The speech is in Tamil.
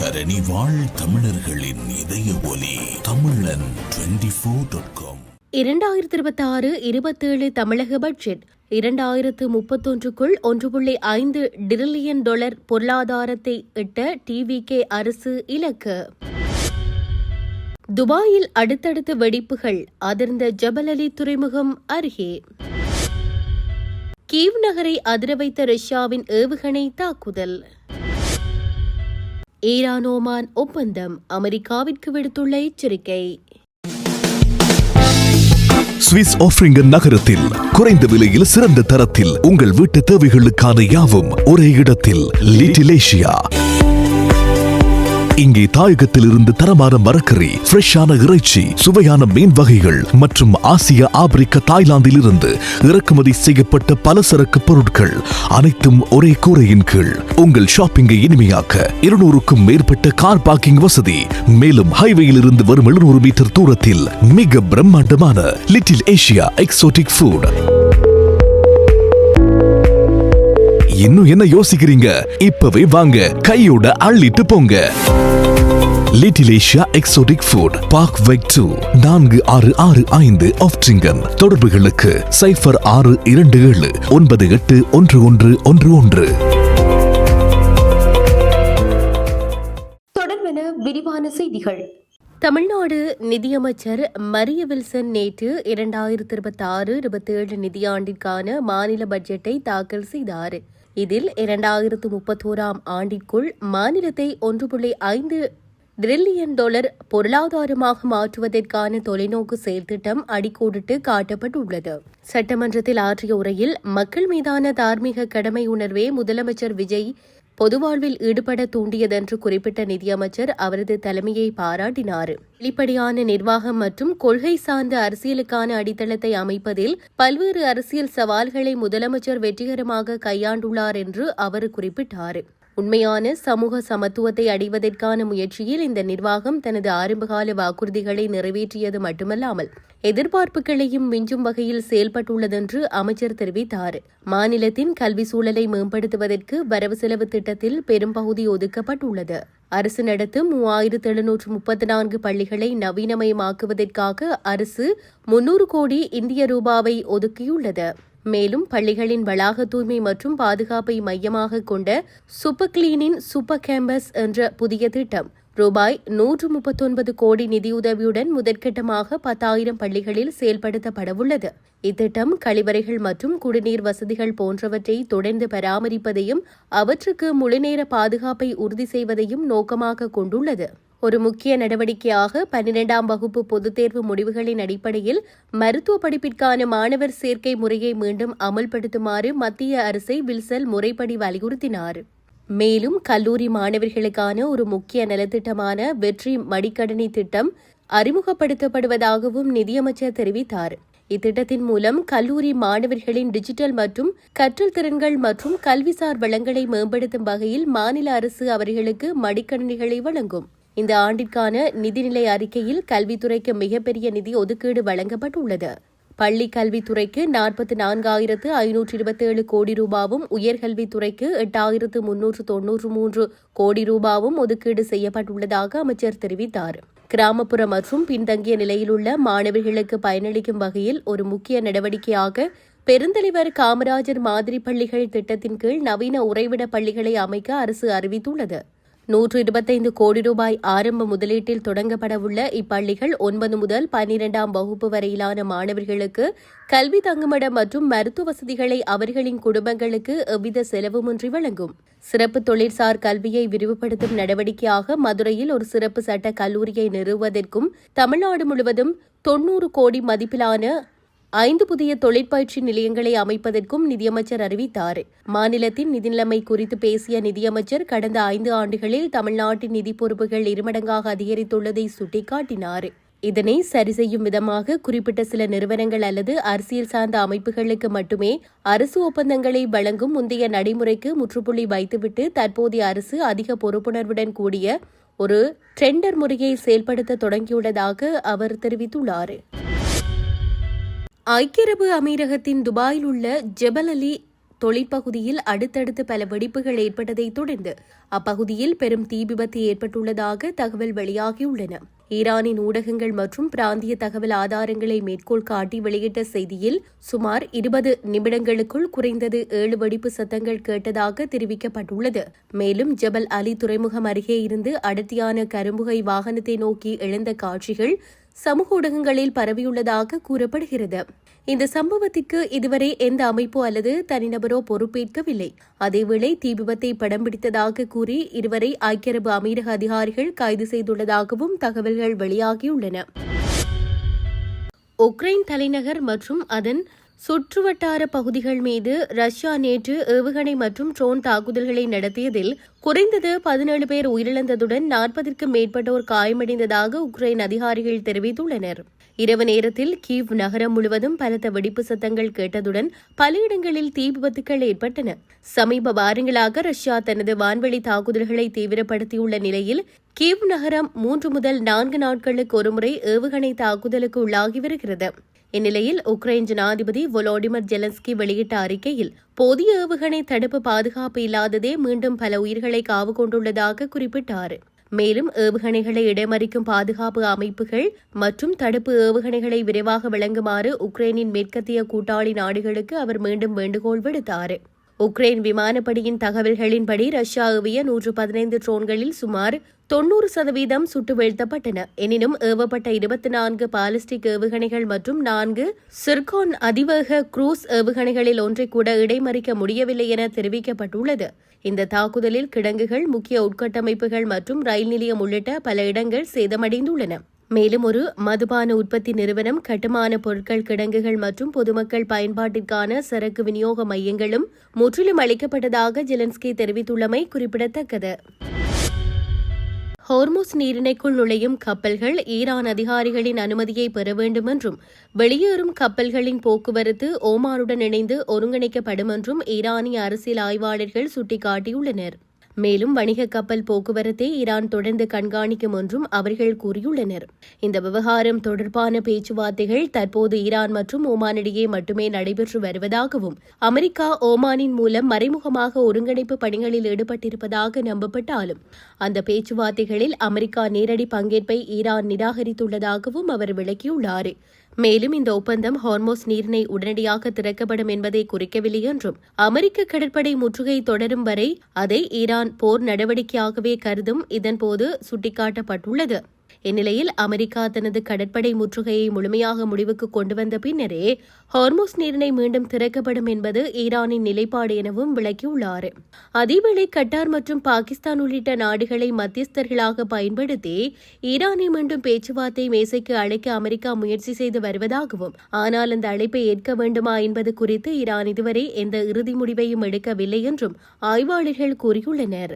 தரணி வாழ் தமிழர்களின் இதய ஒலி தமிழன் 24.com. 2026-27 தமிழக பட்ஜெட் 2031க்குள் $1.5 டிரில்லியன் பொருளாதாரத்தை எட்ட டிவிகே அரசு இலக்கு. துபாயில் அடுத்தடுத்த வெடிப்புகள், அதிர்ந்த ஜபல் அலி துறைமுகம் அருகே. கீவ் நகரை அதிர வைத்த ரஷ்யாவின் ஏவுகணை தாக்குதல். ஈரான் ஓமான் ஒப்பந்தம், அமெரிக்காவிற்கு விடுத்துள்ள எச்சரிக்கை. சுவிஸ் ஆஃப்ரிங்கன் நகரத்தில் குறைந்த விலையில் சிறந்த தரத்தில் உங்கள் வீட்டு தேவைகளுக்கான யாவும் ஒரே இடத்தில். Little Asia. இங்கே தாயகத்தில் இருந்து தரமான மரக்கறி, ஃப்ரெஷ்ஷான இறைச்சி, சுவையான மீன் வகைகள் மற்றும் ஆசியா, ஆப்பிரிக்கா, தாய்லாந்தில் இருந்து இறக்குமதி செய்யப்பட்ட பலசரக்கு பொருட்கள் அனைத்தும் ஒரே கூரையின் கீழ். உங்கள் ஷாப்பிங்கை இனிமையாக்க 200க்கும் மேற்பட்ட கார் பார்க்கிங் வசதி. மேலும் ஹைவேயில் இருந்து வரும் 700 மீட்டர் தூரத்தில் மிக பிரம்மாண்டமான லிட்டில் ஏசியா எக்ஸோட்டிக் ஃபுட். இன்னும் என்ன யோசிக்கிறீங்க? இப்பவே வாங்க, கையோட அள்ளிட்டு போங்க. Little Asia exotic food, park வெக் 2, 4665 ஆஃப்ட்ரிங்கன். தொடர்புகளுக்கு 0627981111. தொடர்பென விரிவான செய்திகள். தமிழ்நாடு நிதியமைச்சர் மரிய வில்சன் நேற்று 2026-27 நிதியாண்டிற்கான மாநில பட்ஜெட்டை தாக்கல் செய்தார். இதில் 2031ஆம் ஆண்டிற்குள் மாநிலத்தை $1.5 டிரில்லியன் பொருளாதாரமாக மாற்றுவதற்கான தொலைநோக்கு செயல்திட்டம் அடிக்கோடிட்டு காட்டப்பட்டுள்ளது. சட்டமன்றத்தில் ஆற்றிய உரையில், மக்கள் மீதான தார்மீக கடமை உணர்வே முதலமைச்சர் விஜய் பொதுவாழ்வில் ஈடுபட தூண்டியதென்று குறிப்பிட்ட நிதியமைச்சர் அவரது தலைமையை பாராட்டினார். வெளிப்படையான நிர்வாகம் மற்றும் கொள்கை சார்ந்த அரசியலுக்கான அடித்தளத்தை அமைப்பதில் பல்வேறு அரசியல் சவால்களை முதலமைச்சர் வெற்றிகரமாக கையாண்டுள்ளார் என்று அவர் குறிப்பிட்டார். உண்மையான சமூக சமத்துவத்தை அடைவதற்கான முயற்சியில் இந்த நிர்வாகம் தனது ஆரம்பகால வாக்குறுதிகளை நிறைவேற்றியது மட்டுமல்லாமல் எதிர்பார்ப்புகளையும் மிஞ்சும் வகையில் செயல்பட்டுள்ளதென்று அமைச்சர் தெரிவித்தார். மாநிலத்தின் கல்வி சூழலை மேம்படுத்துவதற்கு வரவு செலவு திட்டத்தில் பெரும்பகுதி ஒதுக்கப்பட்டுள்ளது. அரசு நடத்தும் 3734 பள்ளிகளை நவீனமயமாக்குவதற்காக அரசு 300 கோடி இந்திய ரூபாவை ஒதுக்கியுள்ளது. மேலும் பள்ளிகளின் வளாக தூய்மை மற்றும் பாதுகாப்பை மையமாக கொண்ட சூப்பர் கிளீனின் சூப்பர் கேம்பஸ் என்ற புதிய திட்டம் ரூபாய் 139 கோடி நிதியுதவியுடன் முதற்கட்டமாக 10,000 பள்ளிகளில் செயல்படுத்தப்படவுள்ளது. இத்திட்டம் கழிவறைகள் மற்றும் குடிநீர் வசதிகள் போன்றவற்றை தொடர்ந்து பராமரிப்பதையும் அவற்றுக்கு முழுநேர பாதுகாப்பை உறுதி செய்வதையும் நோக்கமாக கொண்டுள்ளது. ஒரு முக்கிய நடவடிக்கையாக 12ஆம் வகுப்பு பொதுத் தேர்வு முடிவுகளின் அடிப்படையில் மருத்துவ படிப்பிற்கான மாணவர் சேர்க்கை முறையை மீண்டும் அமல்படுத்துமாறு மத்திய அரசை வில்சன் முறைப்படி வலியுறுத்தினார். மேலும் கல்லூரி மாணவர்களுக்கான ஒரு முக்கிய நலத்திட்டமான வெற்றி மடிக்கணினி திட்டம் அறிமுகப்படுத்தப்படுவதாகவும் நிதியமைச்சர் தெரிவித்தார். இத்திட்டத்தின் மூலம் கல்லூரி மாணவர்களின் டிஜிட்டல் மற்றும் கற்றல் திறன்கள் மற்றும் கல்விசார் வளங்களை மேம்படுத்தும் வகையில் மாநில அரசு அவர்களுக்கு மடிக்கணினிகளை வழங்கும். இந்த ஆண்டிற்கான நிதிநிலை அறிக்கையில் கல்வித்துறைக்கு மிகப்பெரிய நிதி ஒதுக்கீடு வழங்கப்பட்டுள்ளது. பள்ளி கல்வித்துறைக்கு 44,527 கோடி ரூபாவும், உயர்கல்வித்துறைக்கு 8,393 கோடி ரூபாவும் ஒதுக்கீடு செய்யப்பட்டுள்ளதாக அமைச்சர் தெரிவித்தார். கிராமப்புற மற்றும் பின்தங்கிய நிலையிலுள்ள மாணவர்களுக்கு பயனளிக்கும் வகையில் ஒரு முக்கிய நடவடிக்கையாக பெருந்தலைவர் காமராஜர் மாதிரி பள்ளிகள் திட்டத்தின் கீழ் நவீன உறைவிட பள்ளிகளை அமைக்க அரசு அறிவித்துள்ளது. 125 கோடி ரூபாய் ஆரம்ப முதலீட்டில் தொடங்கப்படவுள்ள இப்பள்ளிகள் 9 முதல் 12ஆம் வகுப்பு வரையிலான மாணவர்களுக்கு கல்வி தங்குமிடம் மற்றும் மருத்துவ வசதிகளை அவர்களின் குடும்பங்களுக்கு எவ்வித செலவுமின்றி வழங்கும். சிறப்பு தொழிற்சார் கல்வியை விரிவுபடுத்தும் நடவடிக்கையாக மதுரையில் ஒரு சிறப்பு சட்ட கல்லூரியை நிறுவுவதற்கும் தமிழ்நாடு முழுவதும் 90 கோடி மதிப்பிலான 5 புதிய தொழிற்பயிற்சி நிலையங்களை அமைப்பதற்கும் நிதியமைச்சர் அறிவித்தார். மாநிலத்தின் நிதி நிலைமை குறித்து பேசிய நிதியமைச்சர் கடந்த 5 ஆண்டுகளில் தமிழ்நாட்டின் நிதி பொறுப்புகள் இருமடங்காக அதிகரித்துள்ளதை சுட்டிக்காட்டினார். இதனை சரி செய்யும் விதமாக குறிப்பிட்ட சில நிறுவனங்கள் அல்லது அரசியல் சார்ந்த அமைப்புகளுக்கு மட்டுமே அரசு ஒப்பந்தங்களை வழங்கும் முந்தைய நடைமுறைக்கு முற்றுப்புள்ளி வைத்துவிட்டு தற்போதைய அரசு அதிக பொறுப்புணர்வுடன் கூடிய ஒரு டெண்டர் முறையை செயல்படுத்த தொடங்கியுள்ளதாக அவர் தெரிவித்துள்ளார். ஐக்கிய அரபு அமீரகத்தின் துபாயில் உள்ள ஜபல் அலி தொழிற்பகுதியில் அடுத்தடுத்து பல வெடிப்புகள் ஏற்பட்டதை தொடர்ந்து அப்பகுதியில் பெரும் தீ விபத்து ஏற்பட்டுள்ளதாக தகவல் வெளியாகியுள்ளன. ஈரானின் ஊடகங்கள் மற்றும் பிராந்திய தகவல் ஆதாரங்களை மேற்கோள் காட்டி வெளியிட்ட செய்தியில் சுமார் 20 நிமிடங்களுக்குள் குறைந்தது 7 வெடிப்பு சத்தங்கள் கேட்டதாக தெரிவிக்கப்பட்டுள்ளது. மேலும் ஜபல் அலி துறைமுகம் அருகே இருந்து அடர்த்தியான கரும்புகை வாகனத்தை நோக்கி எழுந்த காட்சிகள் சமூக ஊடகங்களில் பரவியுள்ளதாக கூறப்படுகிறது. இந்த சம்பவத்திற்கு இதுவரை எந்த அமைப்போ அல்லது தனிநபரோ பொறுப்பேற்கவில்லை. அதேவேளை தீ விபத்தை படம் பிடித்ததாக கூறி இருவரை ஐக்கிய அரபு அமீரக அதிகாரிகள் கைது செய்துள்ளதாகவும் தகவல்கள் வெளியாகியுள்ளன. உக்ரைன் தலைநகர் மற்றும் அதன் சுற்றுவட்டார பகுதிகள் மீது ரஷ்யா நேற்று ஏவுகணை மற்றும் ட்ரோன் தாக்குதல்களை நடத்தியதில் குறைந்தது 17 பேர் உயிரிழந்ததுடன் 40க்கும் மேற்பட்டோர் காயமடைந்ததாக உக்ரைன் அதிகாரிகள் தெரிவித்துள்ளனர். இரவு நேரத்தில் கீவ் நகரம் முழுவதும் பலத்த வெடிப்பு சத்தங்கள் கேட்டதுடன் பல இடங்களில் தீ விபத்துக்கள் ஏற்பட்டன. சமீப வாரங்களாக ரஷ்யா தனது வான்வெளி தாக்குதல்களை தீவிரப்படுத்தியுள்ள நிலையில் கீவ் நகரம் 3 முதல் 4 நாட்களுக்கு ஒருமுறை ஏவுகணை தாக்குதலுக்கு உள்ளாகி வருகிறது. இந்நிலையில் உக்ரைன் ஜனாதிபதி வோலோடிமிர் ஜெலன்ஸ்கி வெளியிட்ட அறிக்கையில் போதிய ஏவுகணை தடுப்பு பாதுகாப்பு இல்லாததே மீண்டும் பல உயிர்களை காவு கொண்டுள்ளதாக குறிப்பிட்டார். மேலும் ஏவுகணைகளை இடைமறிக்கும் பாதுகாப்பு அமைப்புகள் மற்றும் தடுப்பு ஏவுகணைகளை விரைவாக வழங்குமாறு உக்ரைனின் மேற்கத்திய கூட்டாளி நாடுகளுக்கு அவர் மீண்டும் வேண்டுகோள் விடுத்தார். உக்ரைன் விமானப்படையின் தகவல்களின்படி ரஷ்யா ஏவிய 115 ட்ரோன்களில் சுமார் 90% சுட்டு வீழ்த்தப்பட்டன. எனினும் ஏவப்பட்ட 24 பாலிஸ்டிக் ஏவுகணைகள் மற்றும் 4 சிர்கான் அதிவேக குரூஸ் ஏவுகணைகளில் ஒன்றை கூட இடைமறிக்க முடியவில்லை என தெரிவிக்கப்பட்டுள்ளது. இந்த தாக்குதலில் கிடங்குகள், முக்கிய உட்கட்டமைப்புகள் மற்றும் ரயில் நிலையம் உள்ளிட்ட பல இடங்கள் சேதமடைந்துள்ளன. மேலும் ஒரு மதுபான உற்பத்தி நிறுவனம், கட்டுமான பொருட்கள் கிடங்குகள் மற்றும் பொதுமக்கள் பயன்பாட்டிற்கான சரக்கு விநியோக மையங்களும் முற்றிலும் அளிக்கப்பட்டதாக ஜெலன்ஸ்கி தெரிவித்துள்ளமை குறிப்பிடத்தக்கது. ஹோர்முஸ் நீரிணைக்குள் நுழையும் கப்பல்கள் ஈரான் அதிகாரிகளின் அனுமதியை பெற வேண்டும் என்றும் வெளியேறும் கப்பல்களின் போக்குவரத்து ஓமானுடன் இணைந்து ஒருங்கிணைக்கப்படும் என்றும் ஈரானிய அரசியல் ஆய்வாளர்கள் சுட்டிக்காட்டியுள்ளனர். மேலும் வணிக கப்பல் போக்குவரத்தை ஈரான் தொடர்ந்து கண்காணிக்கும் என்றும் அவர்கள் கூறியுள்ளனர். இந்த விவகாரம் தொடர்பான பேச்சுவார்த்தைகள் தற்போது ஈரான் மற்றும் ஓமானிடையே மட்டுமே நடைபெற்று வருவதாகவும் அமெரிக்கா ஓமானின் மூலம் மறைமுகமாக ஒருங்கிணைப்பு பணிகளில் ஈடுபட்டிருப்பதாக நம்பப்பட்டாலும் அந்த பேச்சுவார்த்தைகளில் அமெரிக்கா நேரடி பங்கேற்பை ஈரான் நிராகரித்துள்ளதாகவும் அவர் விளக்கியுள்ளார். மேலும் இந்த ஒப்பந்தம் ஹார்மோஸ் நீரிணை உடனடியாக திறக்கப்படும் என்பதை குறிக்கவில்லை என்றும் அமெரிக்க கடற்படை முற்றுகை தொடரும் வரை அதை ஈரான் போர் நடவடிக்கையாகவே கருதும் இதன்போது சுட்டிக்காட்டப்பட்டுள்ளது. இந்நிலையில் அமெரிக்கா தனது கடற்படை முற்றுகையை முழுமையாக முடிவுக்கு கொண்டு வந்த பின்னரே ஹார்மோஸ் நீரிணை மீண்டும் திறக்கப்படும் என்பது ஈரானின் நிலைப்பாடு எனவும் விளக்கியுள்ளார். அதேவேளை கட்டார் மற்றும் பாகிஸ்தான் உள்ளிட்ட நாடுகளை மத்தியஸ்தர்களாக பயன்படுத்தி ஈரானை மீண்டும் பேச்சுவார்த்தை மேசைக்கு அழைக்க அமெரிக்கா முயற்சி செய்து வருவதாகவும், ஆனால் அந்த அழைப்பை ஏற்க வேண்டுமா என்பது குறித்து ஈரான் இதுவரை எந்த இறுதி முடிவையும் எடுக்கவில்லை என்றும் ஆய்வாளர்கள் கூறியுள்ளனர்.